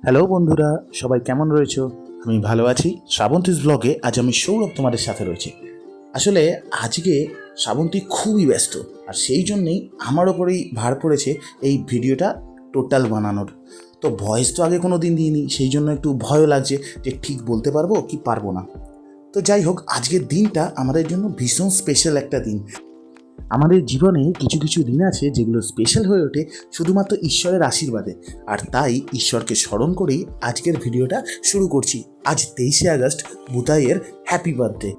Hello বন্ধুরা, সবাই কেমন রয়েছো? আমি ভালো আছি। শ্রাবন্তীস ব্লগে আজ আমি সৌরভ তোমাদের সাথে রয়েছি। আসলে আজকে শ্রাবন্তী খুবই ব্যস্ত, আর সেই জন্যেই আমার ওপরেই ভার পড়েছে এই ভিডিওটা টোটাল বানানোর। তো ভয়েস তো আগে কোনো দিন দিইনি, সেই জন্য একটু ভয়ও লাগছে যে ঠিক বলতে পারবো কি পারবো না। তো যাই হোক, আজকের দিনটা আমাদের জন্য ভীষণ স্পেশাল একটা দিন। আমাদের জীবনে কিছু কিছু দিন আছে যেগুলো স্পেশাল হয়ে ওঠে শুধুমাত্র ঈশ্বরের আশীর্বাদে। আর তাই ঈশ্বরকে স্মরণ করেই আজকের ভিডিওটা শুরু করছি। আজ 23শে আগস্ট, বুতাইয়ের হ্যাপি বার্থডে।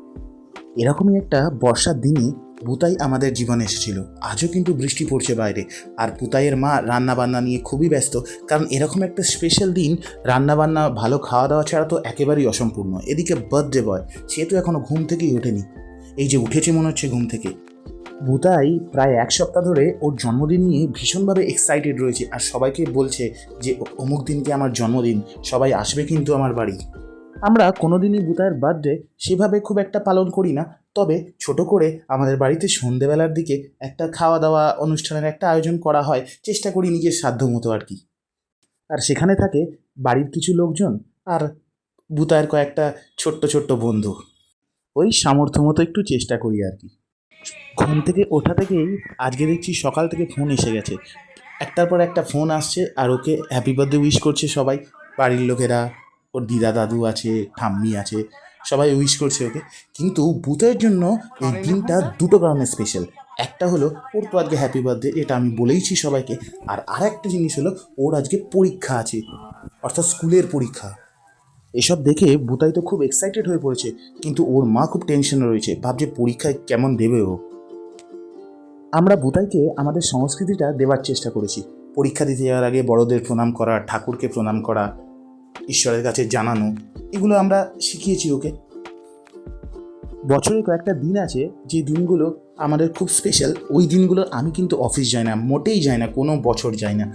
এরকমই একটা বর্ষার দিনে বুতাই আমাদের জীবনে এসেছিল। আজও কিন্তু বৃষ্টি পড়ছে বাইরে, আর বুতাইয়ের মা রান্নাবান্না নিয়ে খুবই ব্যস্ত। কারণ এরকম একটা স্পেশাল দিন রান্নাবান্না ভালো খাওয়া দাওয়া ছাড়া তো একেবারেই অসম্পূর্ণ। এদিকে বার্থডে বয়, সে তো এখনও ঘুম থেকেই ওঠেনি। এই যে উঠেছে মনে হচ্ছে ঘুম থেকে। বুতাই প্রায় এক সপ্তাহ ধরে ওর জন্মদিন নিয়ে ভীষণভাবে এক্সাইটেড রয়েছে, আর সবাইকে বলছে যে অমুক দিনকে আমার জন্মদিন, সবাই আসবে কিন্তু আমার বাড়ি। আমরা কোনোদিনই বুতাইয়ের বার্থডে সেভাবে খুব একটা পালন করি না, তবে ছোট করে আমাদের বাড়িতে সন্ধেবেলার দিকে একটা খাওয়া দাওয়া অনুষ্ঠানের একটা আয়োজন করা হয়, চেষ্টা করি নিজের সাধ্য মতো আর কি। আর সেখানে থাকে বাড়ির কিছু লোকজন আর বুতাইয়ের কয়েকটা ছোট্ট ছোট্ট বন্ধু। ওই সামর্থ্য মতো একটু চেষ্টা করি আর কি। ঘুম থেকে ওঠা থেকেই আজকে দেখছি সকাল থেকে ফোন এসে গেছে, একটার পর একটা ফোন আসছে, আর ওকে হ্যাপি বার্থডে উইশ করছে সবাই। বাড়ির লোকেরা, ওর দিদা দাদু আছে, ঠাম্মি আছে, সবাই উইশ করছে ওকে। কিন্তু বুথের জন্য এই দিনটা দুটো কারণে স্পেশাল। একটা হলো ওর তো আজকে হ্যাপি বার্থডে, এটা আমি বলেইছি সবাইকে। আর আরেকটা জিনিস হলো ওর আজকে পরীক্ষা আছে, অর্থাৎ স্কুলের পরীক্ষা। এসব দেখে বুতাই তো খুব এক্সাইটেড হয়ে পড়েছে, কিন্তু ওর মা খুব টেনশনে রয়েছে, ভাবছে পরীক্ষায় কেমন দেবে ও। আমরা বুতাইকে আমাদের সংস্কৃতিটা দেওয়ার চেষ্টা করেছি। পরীক্ষা দিতে যাওয়ার আগে বড়দের প্রণাম করা, ঠাকুরকে প্রণাম করা, ঈশ্বরের কাছে জানানো, এগুলো আমরা শিখিয়েছি ওকে। বছরে কয়েকটা দিন আছে যে দিনগুলো আমাদের খুব স্পেশাল। ওই দিনগুলো আমি কিন্তু অফিস যাই না, মোটেই যাই না, কোনো বছর যাই না।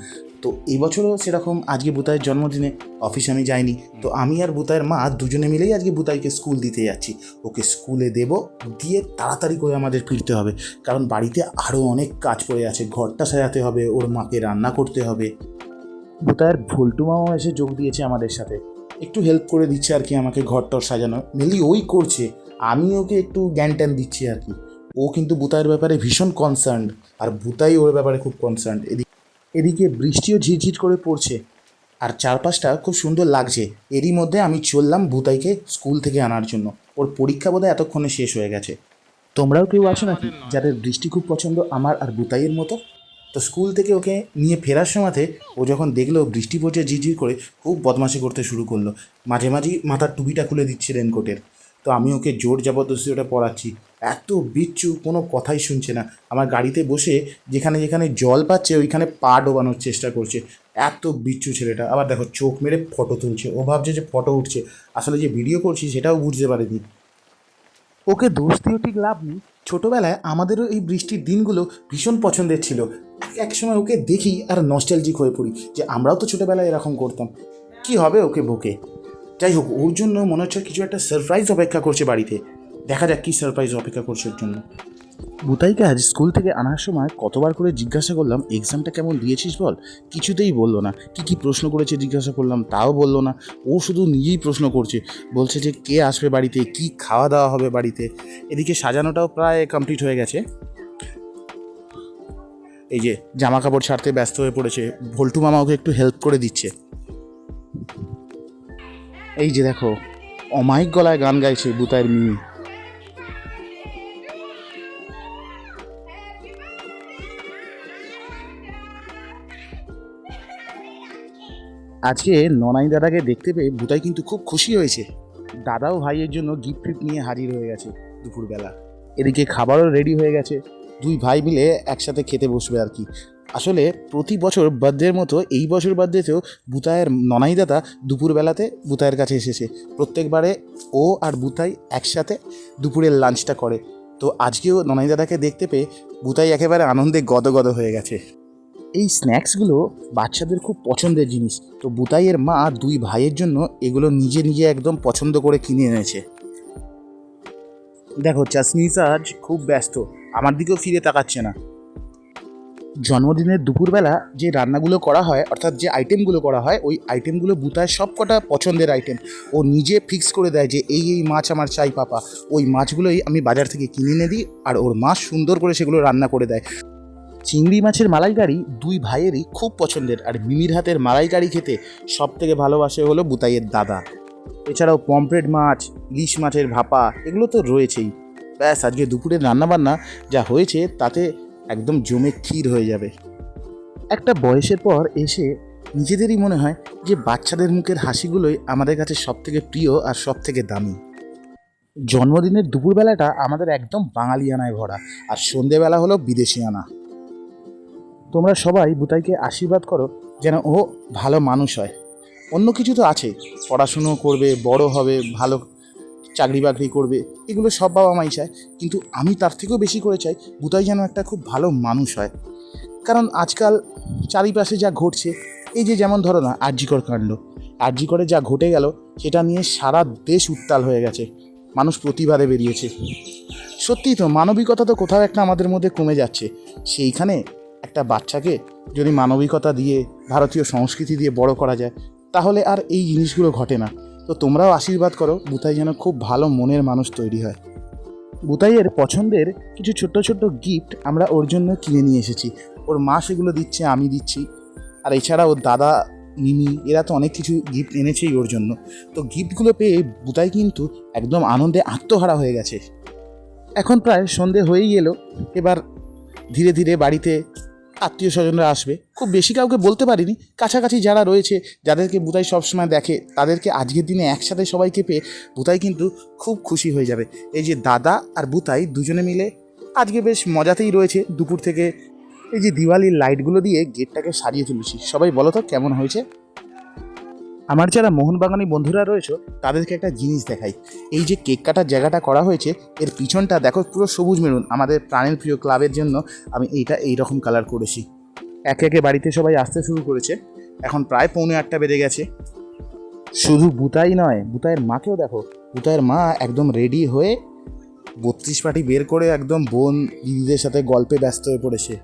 তো এই বছরও সেরকম আজকে বুতাইয়ের জন্মদিনে অফিস আমি যাইনি। তো আমি আর বুতাইয়ের মা দুজনে মিলেই আজকে বুতাইকে স্কুল দিতে যাচ্ছি। ওকে স্কুলে দেব, দিয়ে তাড়াতাড়ি করে আমাদের ফিরতে হবে, কারণ বাড়িতে আরও অনেক কাজ পড়ে আছে। ঘরটা সাজাতে হবে, ওর মাকে রান্না করতে হবে। বুতাইয়ের ভোল্টু মামাও এসে যোগ দিয়েছে আমাদের সাথে, একটু হেল্প করে দিচ্ছে আর কি আমাকে ঘরটর সাজানো। মেনলি ওই করছে, আমি ওকে একটু জ্ঞান ট্যান দিচ্ছি আর কি। ও কিন্তু বুতাইয়ের ব্যাপারে ভীষণ কনসার্নড, আর বুতাই ওর ব্যাপারে খুব কনসার্নড। এদিকে বৃষ্টিও ঝিরঝির করে পড়ছে, আর চারপাশটা খুব সুন্দর লাগছে। এরই মধ্যে আমি চললাম বুতাইকে স্কুল থেকে আনার জন্য। ওর পরীক্ষা বোধহয় এতক্ষণে শেষ হয়ে গেছে। তোমরাও কেউ আছো নাকি যাদের বৃষ্টি খুব পছন্দ আমার আর বুতাইয়ের মতো? তো স্কুল থেকে ওকে নিয়ে ফেরার সময়তে ও যখন দেখলো বৃষ্টি পড়ছে ঝিরঝির করে, খুব বদমাশি করতে শুরু করলো। মাঝে মাঝেই মাথার টুপিটা খুলে দিচ্ছে রেনকোটের। তো আমি ওকে জোর জবরদস্তি ওটা পড়াচ্ছি। এত বিচ্ছু, কোনো কথাই শুনছে না। আমার গাড়িতে বসে যেখানে যেখানে জল পাচ্ছে ওইখানে পা ডোবানোর চেষ্টা করছে। এত বিচ্ছু ছেলেটা। আবার দেখো চোখ মেরে ফটো তুলছে, ও ভাবছে যে ফটো উঠছে, আসলে যে ভিডিও করছি সেটাও বুঝতে পারেনি। ওকে দোষ দিয়েও ঠিক লাভ নেই। ছোটোবেলায় আমাদেরও এই বৃষ্টির দিনগুলো ভীষণ পছন্দের ছিল। এক সময় ওকে দেখি আর নস্টালজিক হয়ে পড়ি যে আমরাও তো ছোটোবেলায় এরকম করতাম। কি হবে ওকে বকে। যাই হোক, ওর জন্য মনে হচ্ছে কিছু একটা সারপ্রাইজ অপেক্ষা করছে বাড়িতে। দেখা যাক কী সারপ্রাইজ অপেক্ষা করছে ওর জন্য। বুতাইকে আজ স্কুল থেকে আনার সময় কতবার করে জিজ্ঞাসা করলাম এক্সামটা কেমন দিয়েছিস বল, কিছুতেই বললো না। কি প্রশ্ন করেছে জিজ্ঞাসা করলাম, তাও বললো না। ও শুধু নিজেই প্রশ্ন করছে, বলছে যে কে আসবে বাড়িতে, কি খাওয়া দাওয়া হবে বাড়িতে। এদিকে সাজানোটাও প্রায় কমপ্লিট হয়ে গেছে। এই যে জামা কাপড় ছাড়তে ব্যস্ত হয়ে পড়েছে, ভোল্টু মামা ওকে একটু হেল্প করে দিচ্ছে। এই যে দেখো, অমায়িক গলায় গান গাইছে বুতাইয়ের মিমি। আজকে ননাই দাদাকে দেখতে পেয়ে বুতাই কিন্তু খুব খুশি হয়েছে। দাদাও ভাইয়ের জন্য গিফট ফিফট নিয়ে হাজির হয়ে গেছে দুপুরবেলা। এদিকে খাবারও রেডি হয়ে গেছে, দুই ভাই মিলে একসাথে খেতে বসবে আর কি। আসলে প্রতি বছর বার্থডের মতো এই বছর বার্থডেতেও বুতাইয়ের ননাই দাদা দুপুরবেলাতে বুতাইয়ের কাছে এসেছে। প্রত্যেকবারে ও আর বুতাই একসাথে দুপুরের লাঞ্চটা করে। তো আজকেও ননাই দাদাকে দেখতে পেয়ে বুতাই একেবারে আনন্দে গদগদ হয়ে গেছে। এই স্ন্যাক্সগুলো বাচ্চাদের খুব পছন্দের জিনিস। তো বুতাইয়ের মা দুই ভাইয়ের জন্য এগুলো নিজে নিজে একদম পছন্দ করে কিনে এনেছে। দেখো চাশমিশা আজ খুব ব্যস্ত, আমার দিকেও ফিরে তাকাচ্ছে না। জন্মদিনের দুপুরবেলা যে রান্নাগুলো করা হয়, অর্থাৎ যে আইটেমগুলো করা হয়, ওই আইটেমগুলো বুতায় সব কটা পছন্দের আইটেম। ও নিজে ফিক্স করে দেয় যে এই মাছ আমার চাই পাপা। ওই মাছগুলোই আমি বাজার থেকে কিনে এনে দিই, আর ওর মা সুন্দর করে সেগুলো রান্না করে দেয়। চিংড়ি মাছের মালাইকারি দুই ভাইয়েরই খুব পছন্দের, আর মিমির হাতের মালাইকারি খেতে সব থেকে ভালোবাসে হলো বুতাইয়ের দাদা। এছাড়াও পমফ্রেট মাছ, ইলিশ মাছের ভাপা, এগুলো তো রয়েছেই। ব্যাস, আজকে দুপুরের রান্নাবান্না যা হয়েছে তাতে একদম জমে ক্ষীর হয়ে যাবে। একটা বয়সের পর এসে নিজেদেরই মনে হয় যে বাচ্চাদের মুখের হাসিগুলোই আমাদের কাছে সব থেকে প্রিয় আর সব থেকে দামি। জন্মদিনের দুপুরবেলাটা আমাদের একদম বাঙালিয়ানায় ভরা, আর সন্ধেবেলা হলো বিদেশিয়ানা। তোমরা সবাই বুতাইকে আশীর্বাদ করো যেন ও ভালো মানুষ হয়। অন্য কিছু তো আছে, পড়াশুনো করবে, বড় হবে, ভালো চাকরি বাকরি করবে, এগুলো সব বাবা মাই চায়, কিন্তু আমি তার থেকেও বেশি করে চাই বুতাই যেন একটা খুব ভালো মানুষ হয়। কারণ আজকাল চারিপাশে যা ঘটছে, এই যে যেমন ধরো না আরজিকর কাণ্ড, আরজিকরে যা ঘটে গেল সেটা নিয়ে সারা দেশ উত্তাল হয়ে গেছে, মানুষ প্রতিবাদে বেরিয়েছে। সত্যিই তো মানবিকতা তো কোথাও একটা আমাদের মধ্যে কমে যাচ্ছে। সেইখানে একটা বাচ্চাকে যদি মানবিকতা দিয়ে, ভারতীয় সংস্কৃতি দিয়ে বড় করা যায়, তাহলে আর এই জিনিসগুলো ঘটে না। তো তোমরাও আশীর্বাদ করো বুতাই যেন খুব ভালো মনের মানুষ তৈরি হয়। বুতাইয়ের পছন্দের কিছু ছোট্ট ছোট্ট গিফট আমরা ওর জন্য কিনে নিয়ে এসেছি। ওর মা সেগুলো দিচ্ছে, আমি দিচ্ছি, আর এছাড়া ওর দাদা, মিমি, এরা তো অনেক কিছু গিফট এনেছেই ওর জন্য। তো গিফটগুলো পেয়ে বুতাই কিন্তু একদম আনন্দে আত্মহারা হয়ে গেছে। এখন প্রায় সন্ধে হয়েই এলো। এবার ধীরে ধীরে বাড়িতে আত্মীয় স্বজনরা আসবে। খুব বেশি কাউকে বলতে পারিনি, কাছাকাছি যারা রয়েছে, যাদেরকে বুতাই সবসময় দেখে, তাদেরকে আজকের দিনে একসাথে সবাইকে পেয়ে বুতাই কিন্তু খুব খুশি হয়ে যাবে। এই যে দাদা আর বুতাই দুজনে মিলে আজকে বেশ মজাতেই রয়েছে দুপুর থেকে। এই যে দিওয়ালির লাইটগুলো দিয়ে গেটটাকে সারিয়ে তুলেছি, সবাই বলো তো কেমন হয়েছে। আমার যারা মোহনবাগানী বন্ধুরা রয়েছে তাদেরকে একটা জিনিস দেখাই। এই যে কেক কাটার জায়গাটা করা হয়েছে, এর পিছনটা দেখো পুরো সবুজ মেরুন। আমাদের প্রাণের প্রিয় ক্লাবের জন্য আমি এইটা এইরকম কালার করেছি। একে একে বাড়িতে সবাই আসতে শুরু করেছে। এখন প্রায় 7:45 বেজে গেছে। শুধু বুতাই নয়, বুতাইয়ের মাকেও দেখো। বুতাইয়ের মা একদম রেডি হয়ে 32 পাটি বের করে একদম বোন দিদিদের সাথে গল্পে ব্যস্ত হয়ে পড়েছে।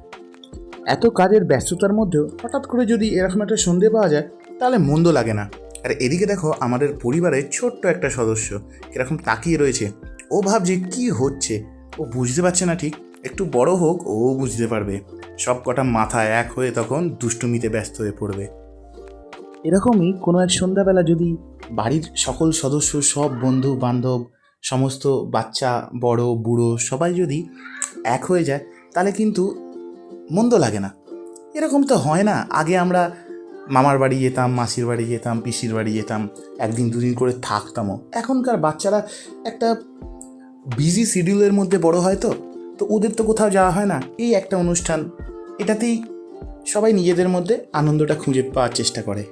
এত কাজের ব্যস্ততার মধ্যেও হঠাৎ করে যদি এরকম একটা সন্ধে পাওয়া যায়, তাহলে মন্দ লাগে না। আর এদিকে দেখো আমাদের পরিবারের ছোট্ট একটা সদস্য এরকম তাকিয়ে রয়েছে। ও ভাবছে কি হচ্ছে, ও বুঝতে পারছে না ঠিক। একটু বড় হোক, ও বুঝতে পারবে। সব কটা মাথা এক হয়ে তখন দুষ্টুমিতে ব্যস্ত হয়ে পড়বে। এরকমই কোনো এক সন্ধ্যাবেলা যদি বাড়ির সকল সদস্য, সব বন্ধু বান্ধব, সমস্ত বাচ্চা, বড় বুড়ো সবাই যদি এক হয়ে যায়, তাহলে কিন্তু মন্দ লাগে না। এরকম তো হয় না। আগে আমরা মামার বাড়ি যেতাম, মাসির বাড়ি যেতাম, পিসির বাড়ি যেতাম, একদিন দুদিন করে থাকতামও। এখনকার বাচ্চারা একটা বিজি শিডিউলের মধ্যে বড় হয়, তো ওদের তো কোথাও যাওয়া হয় না। এই একটা অনুষ্ঠান, এটাতেই সবাই নিজেদের মধ্যে আনন্দটা খুঁজে পাওয়ার চেষ্টা করে।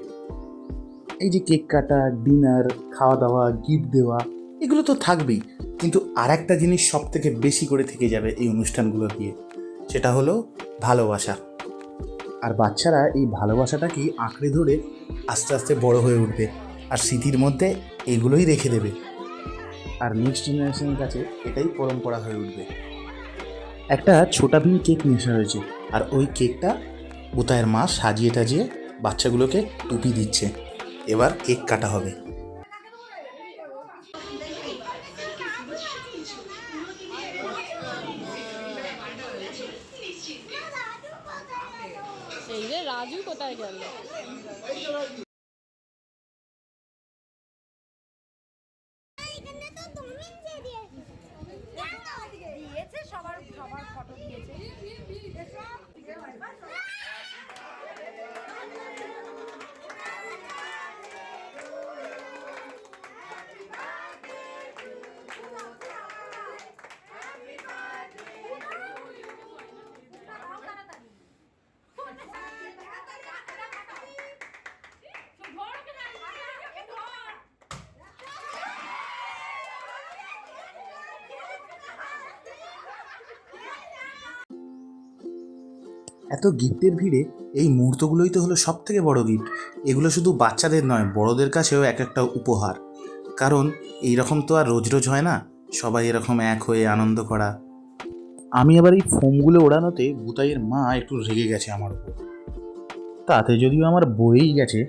এই যে কেক কাটা, ডিনার, খাওয়া দাওয়া, গিফট দেওয়া, এগুলো তো থাকবেই, কিন্তু আর একটা জিনিস সব থেকে বেশি করে থেকে যাবে এই অনুষ্ঠানগুলো দিয়ে, সেটা হলো ভালোবাসা। আর বাচ্চারা এই ভালোবাসাটাকেই আঁকড়ে ধরে আস্তে আস্তে বড় হয়ে উঠবে, আর স্মৃতির মধ্যে এগুলোই রেখে দেবে। আর নেক্সট জেনারেশনের কাছে এটাই পরম্পরা হয়ে উঠবে। একটা ছোটা ভীম কেক নিয়ে আসা হয়েছে, আর ওই কেকটা বুতাইয়ের মা সাজিয়ে টাজিয়ে বাচ্চাগুলোকে টুপি দিচ্ছে। এবার কেক কাটা হবে। এই যে রাজু কোথায় গেল? সবার সবার ফটো দিয়েছে। এত গিফটের ভিড়ে এই মুহূর্তগুলোই তো হলো সব থেকে বড় গিফট। এগুলো শুধু বাচ্চাদের নয়, বড়দের কাছেও এক একটা উপহার। কারণ এই রকম তো আর রোজ রোজ হয় না, সবাই এরকম এক হয়ে আনন্দ করা। আমি আবার এই ফোমগুলো ওড়ানোতে বুতাইয়ের মা একটু রেগে গেছে আমার উপর। তাতে যদিও আমার বয়েই গেছে।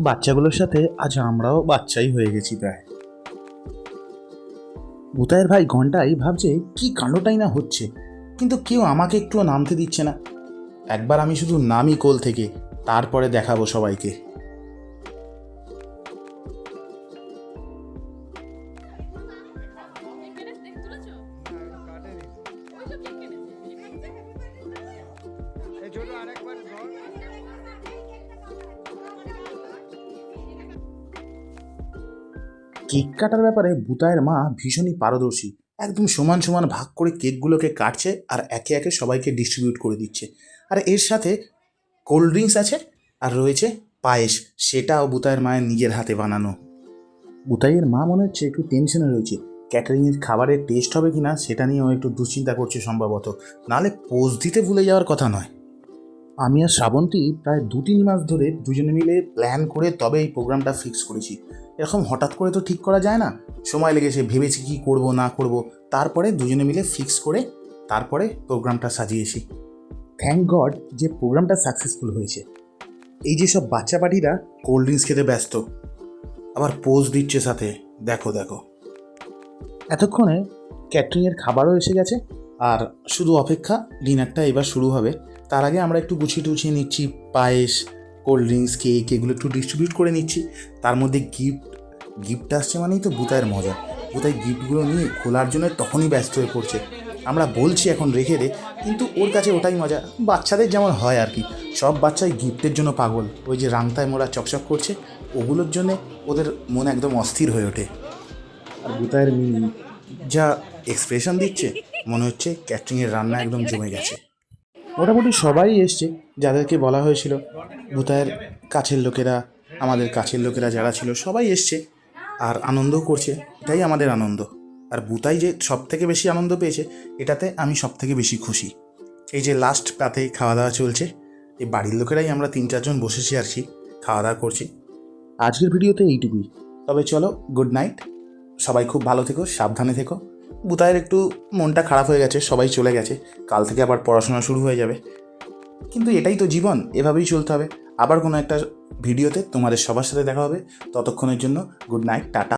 বাচ্চাগুলোর সাথে আজ আমরাও বাচ্চাই হয়ে গেছি প্রায়। বুতাইয়ের ভাই ঘন্টায় ভাবছে কি কাণ্ডটাই না হচ্ছে, কিন্তু কেউ আমাকে একটুও নামতে দিচ্ছে না। একবার আমি শুধু নামি কোল থেকে, তারপরে দেখাবো সবাইকে। কেক কাটার ব্যাপারে বুতাইয়ের মা ভীষণই পারদর্শী। একদম সমান সমান ভাগ করে কেকগুলোকে কাটছে আর একে একে সবাইকে ডিস্ট্রিবিউট করে দিচ্ছে। আর এর সাথে কোল্ড ড্রিঙ্কস আছে আর রয়েছে পায়েস, সেটাও বুতাইয়ের মায়ের নিজের হাতে বানানো। বুতাইয়ের মা মনে হচ্ছে একটু টেনশনে রয়েছে, ক্যাটারিংয়ের খাবারের টেস্ট হবে কিনা সেটা নিয়েও একটু দুশ্চিন্তা করছে সম্ভবত, নাহলে পোজ দিতে ভুলে যাওয়ার কথা নয়। আমি আর শ্রাবন্তী প্রায় 2-3 মাস ধরে দুজনে মিলে প্ল্যান করে তবে এই প্রোগ্রামটা ফিক্স করেছি। এরকম হঠাৎ করে তো ঠিক করা যায় না, সময় লেগেছে, ভেবেছি কী করব না করব, তারপরে দুজনে মিলে ফিক্স করে তারপরে প্রোগ্রামটা সাজিয়েছি। থ্যাংক গড যে প্রোগ্রামটা সাকসেসফুল হয়েছে। এই যে সব বাচ্চা পার্টিরা কোল্ড ড্রিঙ্কস খেতে ব্যস্ত, আবার পোজ দিচ্ছে সাথে, দেখো দেখো। এতক্ষণে ক্যাটারিংয়ের খাবারও এসে গেছে, আর শুধু অপেক্ষা ডিনারটা এবার শুরু হবে। তার আগে আমরা একটু গুছিয়ে টুছিয়ে নিচ্ছি, পায়েস, কোল্ড ড্রিঙ্কস, কেক এগুলো একটু ডিস্ট্রিবিউট করে নিচ্ছি। তার মধ্যে গিফট আসছে মানেই তো বুতাইয়ের মজা। বুতাই গিফটগুলো নিয়ে খোলার জন্য তখনই ব্যস্ত হয়ে পড়ছে। আমরা বলছি এখন রেখে দে, কিন্তু ওর কাছে ওটাই মজা। বাচ্চাদের যেমন হয় আর কি, সব বাচ্চাই গিফটের জন্য পাগল। ওই যে রাংতায় মোড়া চকচক করছে, ওগুলোর জন্যে ওদের মন একদম অস্থির হয়ে ওঠে। আর বুতাইয়ের মিনি যা এক্সপ্রেশন দিচ্ছে, মনে হচ্ছে ক্যাটারিংয়ের রান্না একদম জমে গেছে। মোটামুটি সবাই এসছে যাদেরকে বলা হয়েছিল। বুতাইয়ের কাছের লোকেরা, আমাদের কাছের লোকেরা যারা ছিল সবাই এসছে আর আনন্দও করছে, এটাই আমাদের আনন্দ। আর বুতাই যে সব থেকে বেশি আনন্দ পেয়েছে, এটাতে আমি সব থেকে বেশি খুশি। এই যে লাস্ট পাতে খাওয়া দাওয়া চলছে, এই বাড়ির লোকেরাই আমরা 3-4 জন বসেছি আর কি, খাওয়া দাওয়া করছি। আজকের ভিডিওতে এইটুকুই, তবে চলো গুড নাইট, সবাই খুব ভালো থেকো, সাবধানে থেকো। বুতাইয়ের একটু মনটা খারাপ হয়ে গেছে, সবাই চলে গেছে, কাল থেকে আবার পড়াশোনা শুরু হয়ে যাবে, কিন্তু এটাই তো জীবন, এভাবেই চলতে হবে। আবার কোনো একটা ভিডিওতে তোমাদের সবার সাথে দেখা হবে, ততক্ষণের জন্য গুড নাইট, টাটা।